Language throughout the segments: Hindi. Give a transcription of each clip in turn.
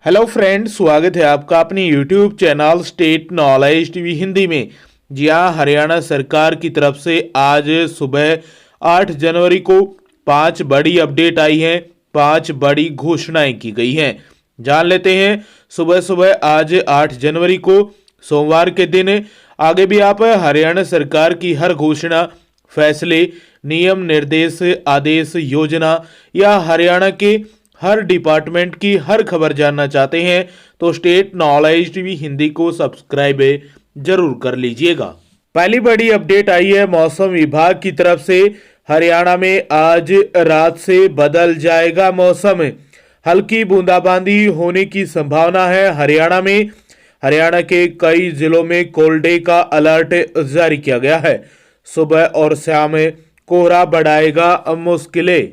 हेलो फ्रेंड, स्वागत है आपका अपने YouTube channel state knowledge TV Hindi में। जी हाँ, हरियाणा सरकार की तरफ से आज सुबह 8 जनवरी को 5 बड़ी अपडेट आई हैं, 5 बड़ी घोषणाएं की गई हैं। जान लेते हैं सुबह सुबह आज 8 जनवरी को सोमवार के दिन। आगे भी आप हरियाणा सरकार की हर घोषणा, फैसले, नियम, निर्देश, आदेश, योजना या हरियाणा के हर डिपार्टमेंट की हर खबर जानना चाहते हैं तो स्टेट नॉलेज टीवी हिंदी को सब्सक्राइब जरूर कर लीजिएगा। पहली बड़ी अपडेट आई है मौसम विभाग की तरफ से। हरियाणा में आज रात से बदल जाएगा मौसम, हल्की बूंदाबांदी होने की संभावना है हरियाणा में। हरियाणा के कई जिलों में कोल्ड डे का अलर्ट जारी किया गया है। सुबह और शाम कोहरा बढ़ाएगा मुश्किलें।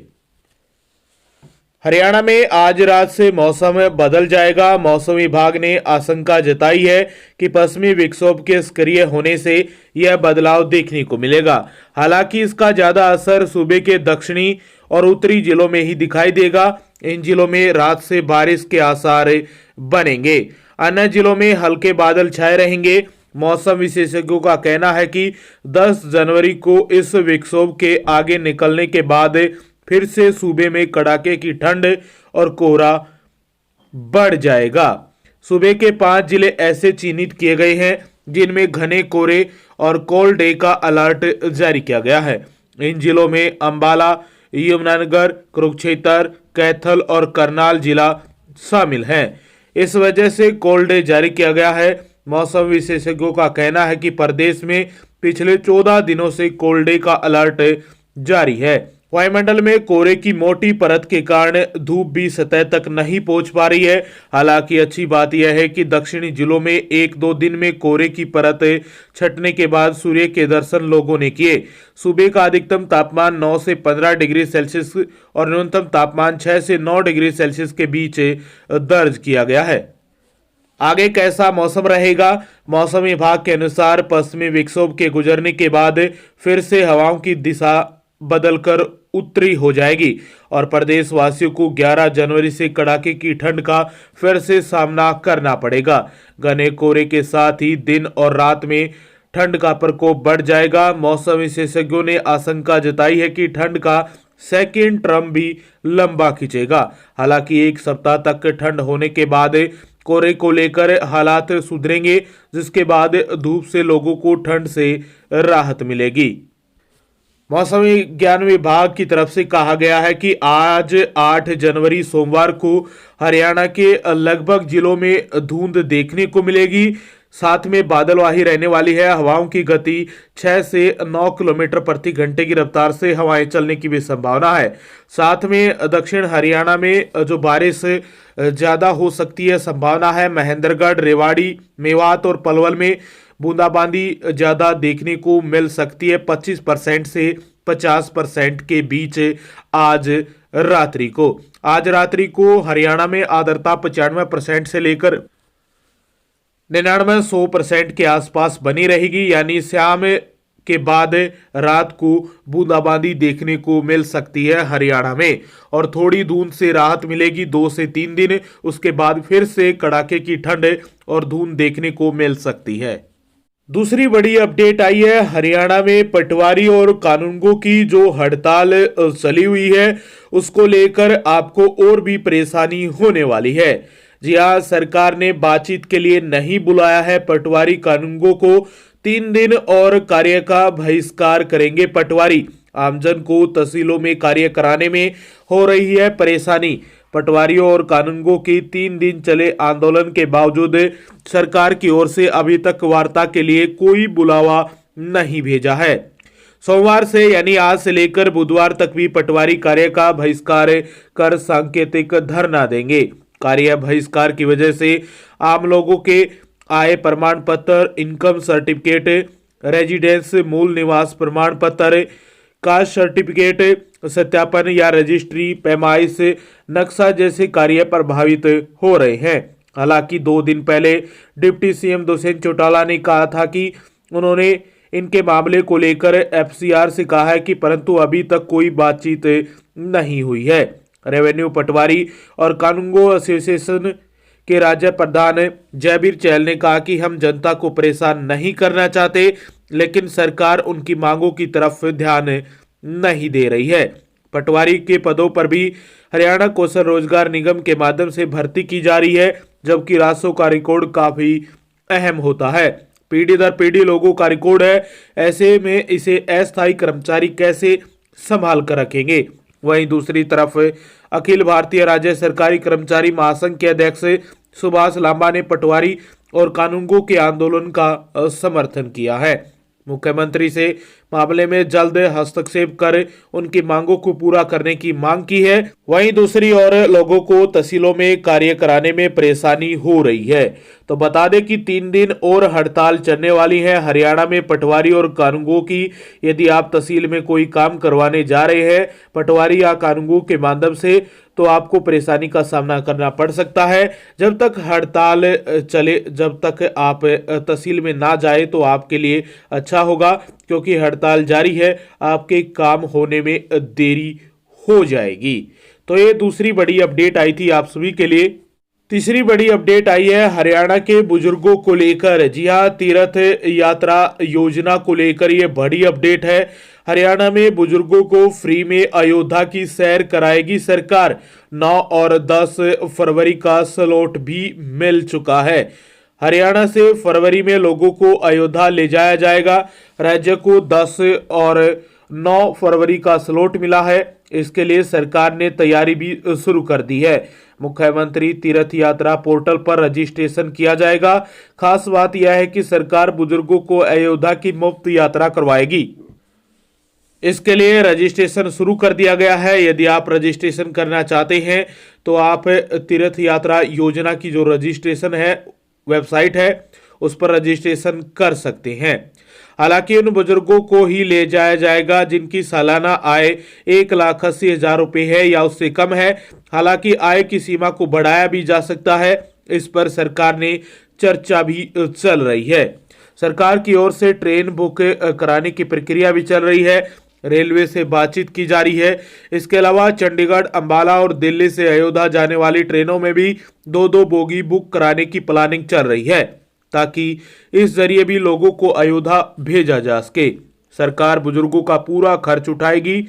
हरियाणा में आज रात से मौसम बदल जाएगा। मौसम विभाग ने आशंका जताई है कि पश्चिमी विक्षोभ के सक्रिय होने से यह बदलाव देखने को मिलेगा। हालांकि इसका ज्यादा असर सूबे के दक्षिणी और उत्तरी जिलों में ही दिखाई देगा। इन जिलों में रात से बारिश के आसार बनेंगे। अन्य जिलों में हल्के बादल छाए रहेंगे। मौसम विशेषज्ञों का कहना है कि 10 जनवरी को इस विक्षोभ के आगे निकलने के बाद फिर से सूबे में कड़ाके की ठंड और कोहरा बढ़ जाएगा। सूबे के 5 जिले ऐसे चिन्हित किए गए हैं जिनमें घने कोहरे और कोल्ड डे का अलर्ट जारी किया गया है। इन जिलों में अंबाला, यमुनानगर, कुरुक्षेत्र, कैथल और करनाल जिला शामिल हैं। इस वजह से कोल्ड डे जारी किया गया है। मौसम विशेषज्ञों का कहना है कि प्रदेश में पिछले 14 दिनों से कोल्ड डे का अलर्ट जारी है। वायुमंडल में कोहरे की मोटी परत के कारण धूप भी सतह तक नहीं पहुंच पा रही है। हालांकि अच्छी बात यह है कि दक्षिणी जिलों में 1-2 दिन में कोहरे की परत छटने के बाद सूर्य के दर्शन लोगों ने किए। सुबह का अधिकतम तापमान 9 से 15 डिग्री सेल्सियस और न्यूनतम तापमान 6 से 9 डिग्री सेल्सियस के बीच दर्ज किया गया है। आगे कैसा मौसम रहेगा? मौसम विभाग के अनुसार पश्चिमी विक्षोभ के गुजरने के बाद फिर से हवाओं की दिशा बदलकर उत्तरी हो जाएगी और प्रदेशवासियों को 11 जनवरी से कड़ाके की ठंड का फिर से सामना करना पड़ेगा। घने कोहरे के साथ ही दिन और रात में ठंड का प्रकोप बढ़ जाएगा। मौसम विशेषज्ञों ने आशंका जताई है कि ठंड का सेकेंड टर्म भी लंबा खींचेगा। हालांकि एक सप्ताह तक ठंड होने के बाद कोहरे को लेकर हालात सुधरेंगे, जिसके बाद धूप से लोगों को ठंड से राहत मिलेगी। मौसम विज्ञान विभाग की तरफ से कहा गया है कि आज 8 जनवरी सोमवार को हरियाणा के लगभग जिलों में धुंध देखने को मिलेगी। साथ में बादलवाही रहने वाली है। हवाओं की गति 6 से 9 किलोमीटर प्रति घंटे की रफ्तार से हवाएं चलने की भी संभावना है। साथ में दक्षिण हरियाणा में जो बारिश ज्यादा हो सकती है संभावना है। महेंद्रगढ़, रेवाड़ी, मेवात और पलवल में बूंदाबांदी ज्यादा देखने को मिल सकती है। 25% से 50% के बीच आज रात्रि को हरियाणा में आर्द्रता 95% से लेकर 99-100% के आसपास बनी रहेगी। यानी शाम के बाद रात को बूंदाबांदी देखने को मिल सकती है हरियाणा में और थोड़ी धुंध से राहत मिलेगी 2 से 3 दिन। उसके बाद फिर से कड़ाके की ठंड और धुंध देखने को मिल सकती है। दूसरी बड़ी अपडेट आई है हरियाणा में पटवारी और कानूनगों की जो हड़ताल चली हुई है उसको लेकर आपको और भी परेशानी होने वाली है। जी हाँ, सरकार ने बातचीत के लिए नहीं बुलाया है पटवारी कानूनगों को। 3 दिन और कार्य का बहिष्कार करेंगे पटवारी। आमजन को तहसीलों में कार्य कराने में हो रही है परेशानी। पटवारियों और कानूनगों की 3 दिन चले आंदोलन के बावजूद सरकार की ओर से अभी तक वार्ता के लिए कोई बुलावा नहीं भेजा है। सोमवार से यानी आज से लेकर बुधवार तक भी पटवारी कार्य का बहिष्कार कर सांकेतिक धरना देंगे। कार्य बहिष्कार की वजह से आम लोगों के आय प्रमाण पत्र, इनकम सर्टिफिकेट, रेजिडेंस मूल निवास प्रमाण पत्र, कास्ट सर्टिफिकेट सत्यापन या रजिस्ट्री, पैमाइश, नक्शा जैसे कार्य प्रभावित हो रहे हैं। हालांकि 2 दिन पहले डिप्टी सीएम दुष्यंत चौटाला ने कहा था कि उन्होंने इनके मामले को लेकर एफसीआर से कहा है कि परंतु अभी तक कोई बातचीत नहीं हुई है। रेवेन्यू पटवारी और कानूनगो एसोसिएशन के राज्य प्रधान जयवीर चहल ने कहा कि हम जनता को परेशान नहीं करना चाहते, लेकिन सरकार उनकी मांगों की तरफ ध्यान नहीं दे रही है। पटवारी के पदों पर भी हरियाणा कौशल रोजगार निगम के माध्यम से भर्ती की जा रही है, जबकि राजस्व का रिकॉर्ड काफी अहम होता है। पीढ़ी दर पीढ़ी लोगों का रिकॉर्ड है, ऐसे में इसे अस्थायी कर्मचारी कैसे संभाल कर रखेंगे। वहीं दूसरी तरफ अखिल भारतीय राज्य सरकारी कर्मचारी महासंघ के अध्यक्ष सुभाष लांबा ने पटवारी और कानूनगो के आंदोलन का समर्थन किया है। मुख्यमंत्री से मामले में जल्द हस्तक्षेप कर उनकी मांगों को पूरा करने की मांग की है। वहीं दूसरी ओर लोगों को तहसीलों में कार्य कराने में परेशानी हो रही है। तो बता दें कि 3 दिन और हड़ताल चलने वाली है हरियाणा में पटवारी और कानूनगो की। यदि आप तहसील में कोई काम करवाने जा रहे हैं पटवारी या कानूनगो के माध्यम से, तो आपको परेशानी का सामना करना पड़ सकता है। जब तक हड़ताल चले, जब तक आप तहसील में ना जाए तो आपके लिए अच्छा होगा, क्योंकि हड़ताल जारी है, आपके काम होने में देरी हो जाएगी। तो ये दूसरी बड़ी अपडेट आई थी आप सभी के लिए। तीसरी बड़ी अपडेट आई है हरियाणा के बुजुर्गों को लेकर। जी हाँ, तीर्थ यात्रा योजना को लेकर ये बड़ी अपडेट है। हरियाणा में बुजुर्गों को फ्री में अयोध्या की सैर कराएगी सरकार। 9 और 10 फरवरी का स्लॉट भी मिल चुका है। हरियाणा से फरवरी में लोगों को अयोध्या ले जाया जाएगा। राज्य को 10 और 9 फरवरी का स्लॉट मिला है। इसके लिए सरकार ने तैयारी भी शुरू कर दी है। मुख्यमंत्री तीर्थ यात्रा पोर्टल पर रजिस्ट्रेशन किया जाएगा। खास बात यह है कि सरकार बुजुर्गों को अयोध्या की मुफ्त यात्रा करवाएगी। इसके लिए रजिस्ट्रेशन शुरू कर दिया गया है। यदि आप रजिस्ट्रेशन करना चाहते हैं तो आप तीर्थ यात्रा योजना की जो रजिस्ट्रेशन है वेबसाइट है उस पर रजिस्ट्रेशन कर सकते हैं। हालांकि उन बुजुर्गों को ही ले जाया जाएगा जिनकी सालाना आय 1,80,000 रुपये है या उससे कम है। हालांकि आय की सीमा को बढ़ाया भी जा सकता है, इस पर सरकार ने चर्चा भी चल रही है। सरकार की ओर से ट्रेन बुक कराने की प्रक्रिया भी चल रही है। रेलवे से बातचीत की जा रही है। इसके अलावा चंडीगढ़, अंबाला और दिल्ली से अयोध्या जाने वाली ट्रेनों में भी 2-2 बोगी बुक कराने की प्लानिंग चल रही है, ताकि इस जरिए भी लोगों को अयोध्या भेजा जा सके। सरकार बुजुर्गों का पूरा खर्च उठाएगी,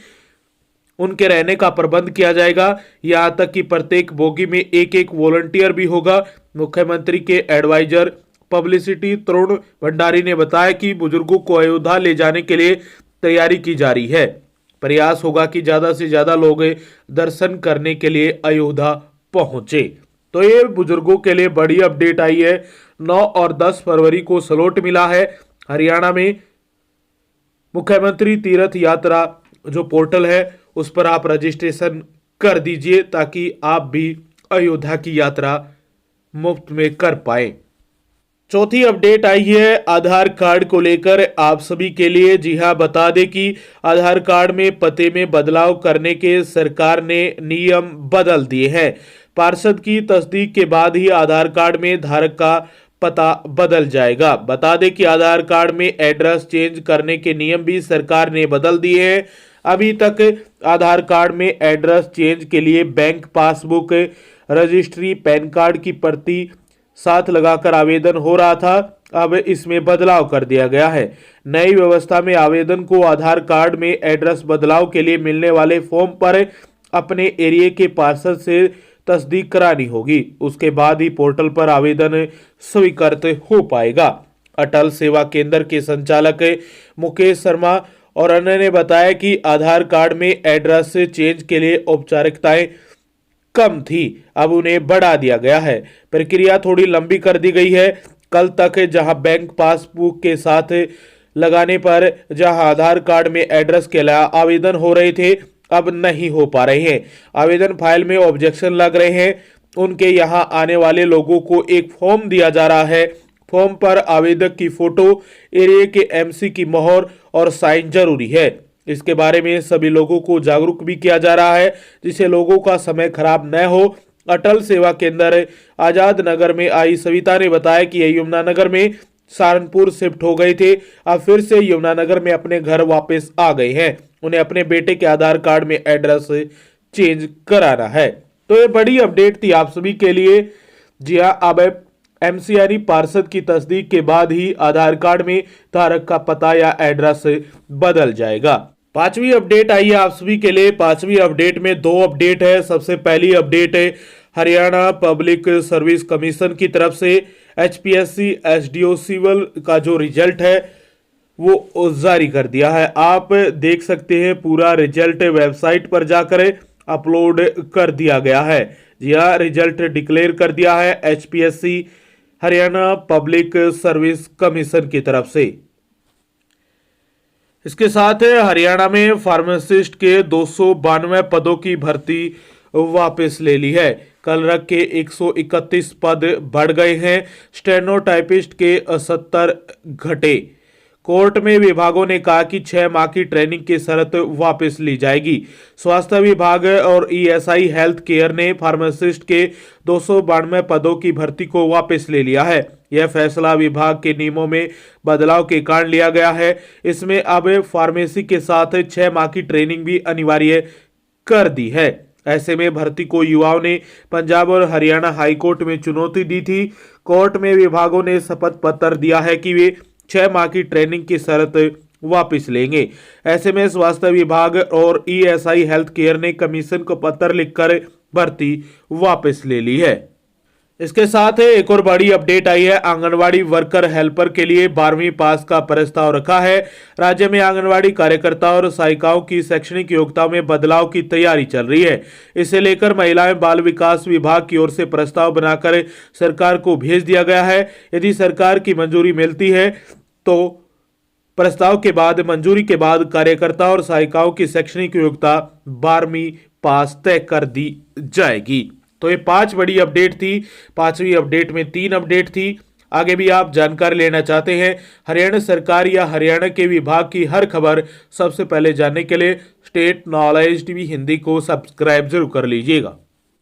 उनके रहने का प्रबंध किया जाएगा। यहाँ तक कि प्रत्येक बोगी में एक वॉलंटियर भी होगा। मुख्यमंत्री के एडवाइजर पब्लिसिटी तरुण भंडारी ने बताया कि बुजुर्गों को अयोध्या ले जाने के लिए तैयारी की जा रही है। प्रयास होगा कि ज्यादा से ज्यादा लोग दर्शन करने के लिए अयोध्या पहुंचे। तो ये बुजुर्गों के लिए बड़ी अपडेट आई है। 9 और 10 फरवरी को स्लॉट मिला है हरियाणा में। मुख्यमंत्री तीर्थ यात्रा जो पोर्टल है उस पर आप रजिस्ट्रेशन कर दीजिए, ताकि आप भी अयोध्या की यात्रा मुफ्त में कर पाए। चौथी अपडेट आई है आधार कार्ड को लेकर आप सभी के लिए। जी हां, बता दें कि आधार कार्ड में पते में बदलाव करने के सरकार ने नियम बदल दिए हैं। पार्षद की तस्दीक के बाद ही आधार कार्ड में धारक का पता बदल जाएगा। बता दें कि आधार कार्ड में एड्रेस चेंज करने के नियम भी सरकार ने बदल दिए हैं। अभी तक आधार कार्ड में एड्रेस चेंज के लिए bank passbook, registry, pan card की प्रति साथ लगाकर आवेदन हो रहा था। अब इसमें बदलाव कर दिया गया है। नई व्यवस्था में आवेदन को आधार कार्ड में एड्रेस बदलाव के लिए मिलने वाले फॉर्म पर अपने एरिया के पार्षद से तस्दीक करानी होगी। उसके बाद ही पोर्टल पर आवेदन स्वीकृत हो पाएगा। अटल सेवा केंद्र के संचालक मुकेश शर्मा और अन्य ने बताया कि आधार कार्ड में एड्रेस चेंज के लिए औपचारिकताएं कम थी, अब उन्हें बढ़ा दिया गया है। प्रक्रिया थोड़ी लंबी कर दी गई है। कल तक जहां बैंक पासबुक के साथ लगाने पर जहां आधार कार्ड में एड्रेस के लिए आवेदन हो रहे थे, अब नहीं हो पा रहे हैं। आवेदन फाइल में ऑब्जेक्शन लग रहे हैं। उनके यहां आने वाले लोगों को एक फॉर्म दिया जा रहा है। फॉर्म पर आवेदक की फोटो, एरिया के एमसी की मोहर और साइन जरूरी है। इसके बारे में सभी लोगों को जागरूक भी किया जा रहा है, जिससे लोगों का समय खराब न हो। अटल सेवा केंद्र आजाद नगर में आई सविता ने बताया कि ये यमुनानगर में सहारनपुर शिफ्ट हो गए थे, अब फिर से यमुनानगर में अपने घर वापस आ गए हैं। उन्हें अपने बेटे के आधार कार्ड में एड्रेस चेंज कराना है। तो ये बड़ी अपडेट थी आप सभी के लिए। जी हाँ, अब एमसी पार्षद की तस्दीक के बाद ही आधार कार्ड में धारक का पता या एड्रेस बदल जाएगा। पांचवी अपडेट आई है आप सभी के लिए। पांचवी अपडेट में दो अपडेट है। सबसे पहली अपडेट है हरियाणा पब्लिक सर्विस कमीशन की तरफ से एचपीएससी एसडीओ सिविल का जो रिजल्ट है वो जारी कर दिया है। आप देख सकते हैं पूरा रिजल्ट वेबसाइट पर जाकर अपलोड कर दिया गया है। जी हाँ, रिजल्ट डिक्लेयर कर दिया है HPSC Haryana public service commission की तरफ से। इसके साथ हरियाणा में फार्मासिस्ट के 292 पदों की भर्ती वापस ले ली है। कल रख के 131 पद बढ़ गए हैं। स्टेनोटाइपिस्ट के 70 घटे। कोर्ट में विभागों ने कहा कि 6 माह की ट्रेनिंग की शर्त वापस ली जाएगी। स्वास्थ्य विभाग और ईएसआई हेल्थ केयर ने फार्मासिस्ट के 292 पदों की भर्ती को वापस ले लिया है। यह फैसला विभाग के नियमों में बदलाव के कारण लिया गया है। इसमें अब फार्मेसी के साथ 6 माह की ट्रेनिंग भी अनिवार्य कर दी है। ऐसे में भर्ती को युवाओं ने पंजाब और हरियाणा हाईकोर्ट में चुनौती दी थी। कोर्ट में विभागों ने शपथ पत्र दिया है कि वे 6 माह की ट्रेनिंग की शर्त वापस लेंगे। ऐसे में स्वास्थ्य विभाग और ईएसआई हेल्थ केयर ने कमीशन को पत्र लिखकर भर्ती वापस ले ली है। इसके साथ एक और बड़ी अपडेट आई है। आंगनवाड़ी वर्कर हेल्पर के लिए 12वीं पास का प्रस्ताव रखा है। राज्य में आंगनवाड़ी कार्यकर्ताओं और सहायिकाओं की शैक्षणिक योग्यता में बदलाव की तैयारी चल रही है। इसे लेकर महिला एवं बाल विकास विभाग की ओर से प्रस्ताव बनाकर सरकार को भेज दिया गया है। यदि सरकार की मंजूरी मिलती है तो प्रस्ताव के बाद मंजूरी के बाद कार्यकर्ता और सहायिकाओं की शैक्षणिक योग्यता 12वीं पास तय कर दी जाएगी। तो ये 5 बड़ी अपडेट थी। 5वीं अपडेट में 3 अपडेट थी। आगे भी आप जानकारी लेना चाहते हैं हरियाणा सरकार या हरियाणा के विभाग की हर खबर सबसे पहले जानने के लिए स्टेट नॉलेज टीवी हिंदी को सब्सक्राइब जरूर कर लीजिएगा।